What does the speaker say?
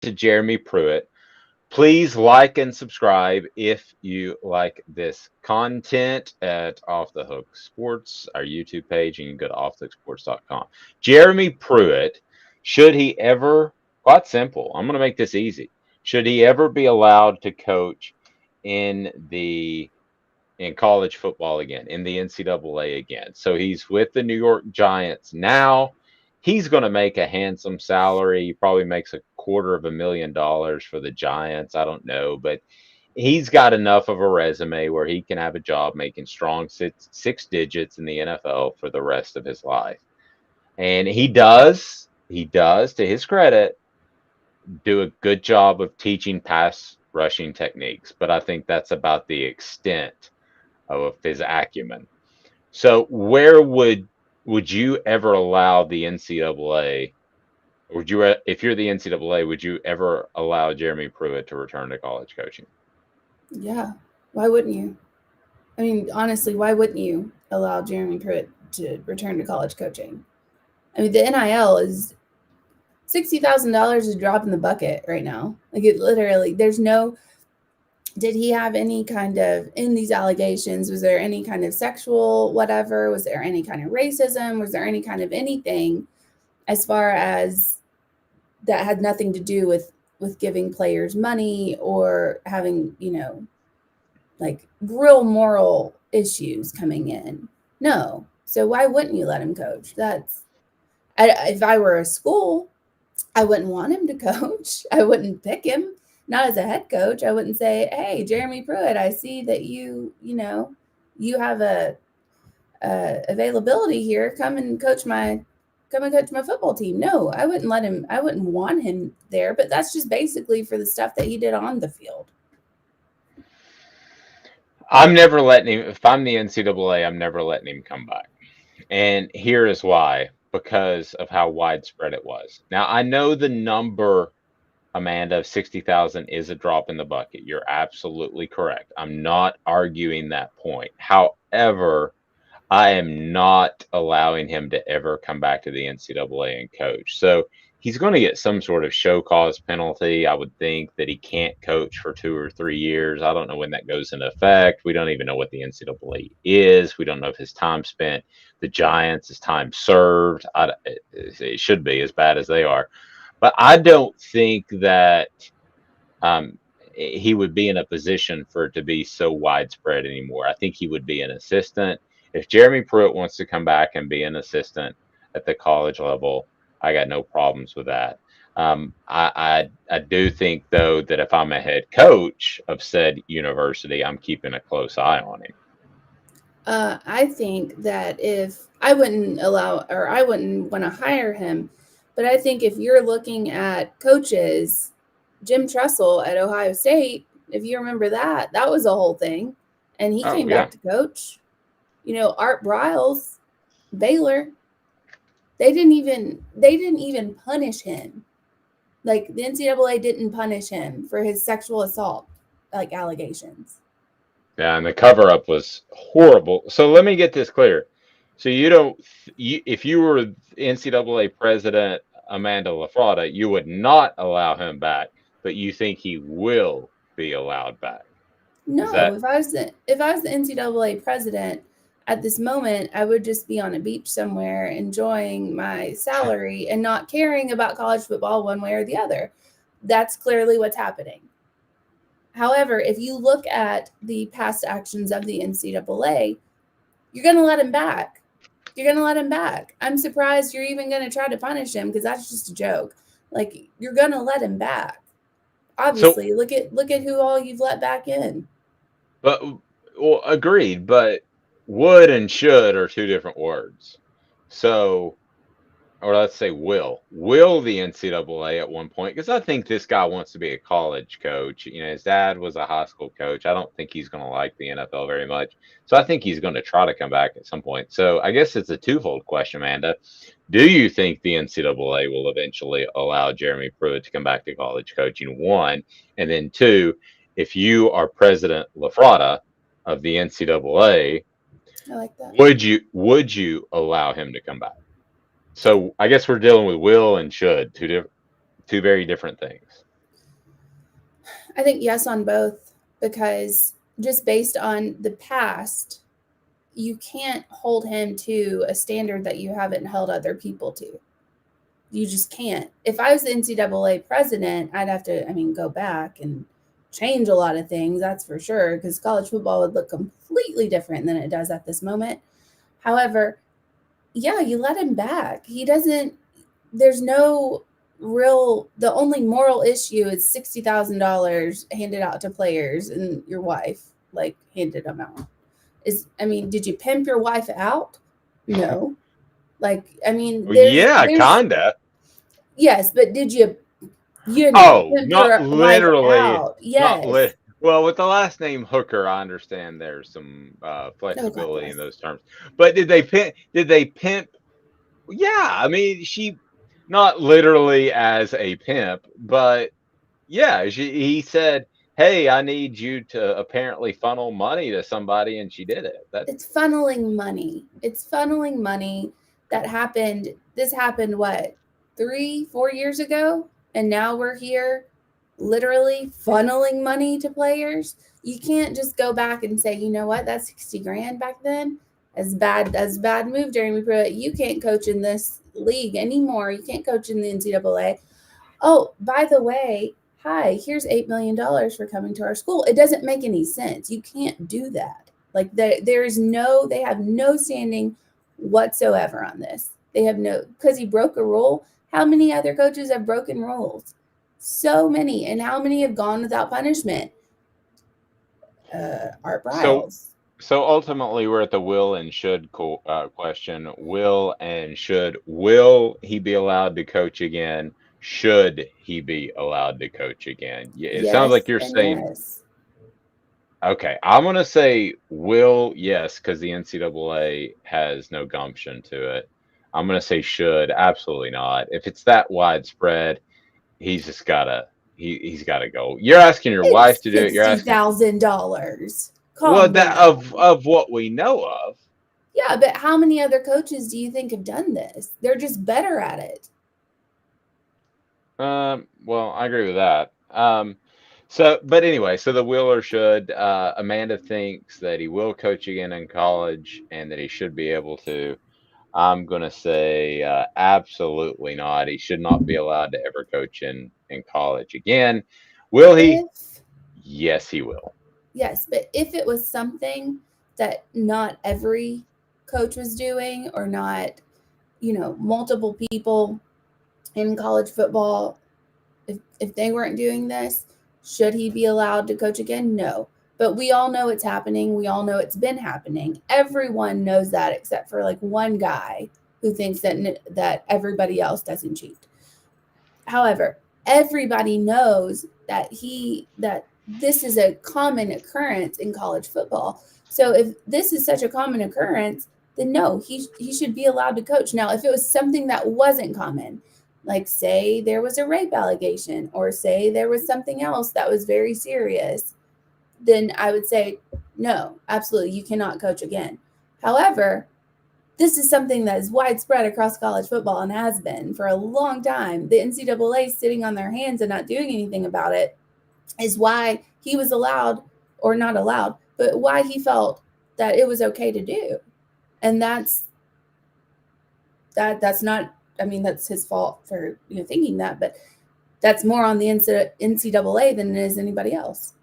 to Jeremy Pruitt. Please like and subscribe if you like this content at Off the Hook Sports, our YouTube page, and you can go to offthehooksports.com. Jeremy Pruitt, should he ever, quite simple, I'm going to make this easy. Should he ever be allowed to coach in the in college football again, in the NCAA again? So he's with the New York Giants now. He's going to make a handsome salary. He probably makes $250,000 for the Giants. I don't know, but he's got enough of a resume where he can have a job making strong six digits in the NFL for the rest of his life. And he does, to his credit, do a good job of teaching pass rushing techniques, but I think that's about the extent of his acumen. So where would you ever allow the NCAA? Would you, if you're the NCAA, would you ever allow Jeremy Pruitt to return to college coaching? Yeah. Why wouldn't you? I mean, honestly, why wouldn't you allow Jeremy Pruitt to return to college coaching? I mean, the NIL is $60,000 is a drop in the bucket right now. Like it literally, there's no. Did he have any kind of in these allegations? Was there any kind of sexual whatever? Was there any kind of racism? Was there any kind of anything as far as that had nothing to do with giving players money or having like real moral issues coming in? No. So why wouldn't you let him coach? If I were a school, I wouldn't want him to coach. I wouldn't pick him, not as a head coach. I wouldn't say, "Hey, Jeremy Pruitt, I see that you have a availability here. Come and coach my football team." No, I wouldn't let him. I wouldn't want him there. But that's just basically for the stuff that he did on the field. I'm never letting him. If I'm the NCAA, I'm never letting him come back. And here is why: because of how widespread it was. Now I know the number, Amanda, of 60,000 is a drop in the bucket. You're absolutely correct. I'm not arguing that point. However, I am not allowing him to ever come back to the NCAA and coach. So he's going to get some sort of show cause penalty. I would think that he can't coach for 2 or 3 years. I don't know when that goes into effect. We don't even know what the NCAA is. We don't know if his time spent, the Giants, his time served. It should be as bad as they are. But I don't think that um, he would be in a position for it to be so widespread anymore. I think he would be an assistant. If Jeremy Pruitt wants to come back and be an assistant at the college level, I got no problems with that. I do think though that if I'm a head coach of said university, I'm keeping a close eye on him. I think that if I wouldn't allow or I wouldn't want to hire him, but I think if you're looking at coaches, Jim Tressel at Ohio State, if you remember that, that was a whole thing, and he Oh came yeah, back to coach. Art Briles, Baylor, they didn't even punish him. Like the NCAA didn't punish him for his sexual assault like allegations. yeah, and the cover up was horrible. So let me get this clear. So you don't, if you were NCAA president Amanda LaFratta, you would not allow him back, but you think he will be allowed back. Is No, that if I was the NCAA president at this moment, I would just be on a beach somewhere enjoying my salary and not caring about college football one way or the other. That's clearly what's happening. However, if you look at the past actions of the NCAA, you're going to let him back. You're going to let him back. I'm surprised you're even going to try to punish him because that's just a joke. Like you're going to let him back. so? Obviously, look at who all you've let back in. But well, agreed. But would and should are two different words. So, or let's say will the NCAA at one point, because I think this guy wants to be a college coach. His dad was a high school coach. I don't think he's going to like the NFL very much. So I think he's going to try to come back at some point. So I guess it's a twofold question, Amanda. Do you think the NCAA will eventually allow Jeremy Pruitt to come back to college coaching? One, and then two, if you are President LaFratta of the NCAA, I like that. would you allow him to come back? So I guess we're dealing with will and should, two very different things. I think yes on both, because just based on the past, you can't hold him to a standard that you haven't held other people to. You just can't. If I was the NCAA president, I'd have to, go back and change a lot of things, that's for sure, because college football would look completely different than it does at this moment. However, yeah, you let him back. He doesn't, there's no the only moral issue is $60,000 handed out to players and your wife, like, handed them out. Did you pimp your wife out? No. Like, Well, there's, yeah, kinda. yes, but you didn't Oh, pimp not your wife literally, out. not Yes. lit. Well, with the last name Hooker, I understand there's some Oh, God flexibility in bless. those terms. But did they pimp? Yeah, she not literally as a pimp, but yeah, he said, "Hey, I need you to apparently funnel money to somebody," and she did it. That It's funneling money. It's funneling money that happened. This happened, what, 3, 4 years ago? And now we're here literally funneling money to players. You can't just go back and say, you know what, that's 60 grand back then. As bad move, Jeremy Pruitt. You can't coach in this league anymore. You can't coach in the NCAA. Oh, by the way, hi, here's $8 million for coming to our school. It doesn't make any sense. You can't do that. Like, they have no standing whatsoever on this. They have no, because he broke a rule. How many other coaches have broken rules? So many. And how many have gone without punishment? Art so Briles. so ultimately we're at the will and should question. Will he be allowed to coach again? Should he be allowed to coach again? Yeah, it sounds like Yes you're and saying, yes. okay, I'm gonna say will, yes, because the NCAA has no gumption to it. I'm gonna say should, absolutely not. If it's that widespread, he's just gotta he's gotta go. You're asking your wife It's to do it. You're asking, $60,000. well, Calm that down. of what we know of. Yeah, but how many other coaches do you think have done this? They're just better at it. Well, I agree with that. But anyway, so the will or should, Amanda thinks that he will coach again in college and that he should be able to. I'm gonna say absolutely not. He should not be allowed to ever coach in college again. Will he? If, Yes, he will. yes, but if it was something that not every coach was doing, or not, multiple people in college football, if they weren't doing this, should he be allowed to coach again? No. But we all know it's happening. We all know it's been happening. Everyone knows that except for like one guy who thinks that everybody else doesn't cheat. However, everybody knows that this is a common occurrence in college football. So if this is such a common occurrence, then no, he should be allowed to coach. Now, if it was something that wasn't common, like say there was a rape allegation, or say there was something else that was very serious, then I would say no, absolutely, you cannot coach again. However, this is something that is widespread across college football and has been for a long time. The NCAA sitting on their hands and not doing anything about it is why he was allowed, or not allowed, but why he felt that it was okay to do. And that's not, that's his fault for thinking that, but that's more on the NCAA than it is anybody else.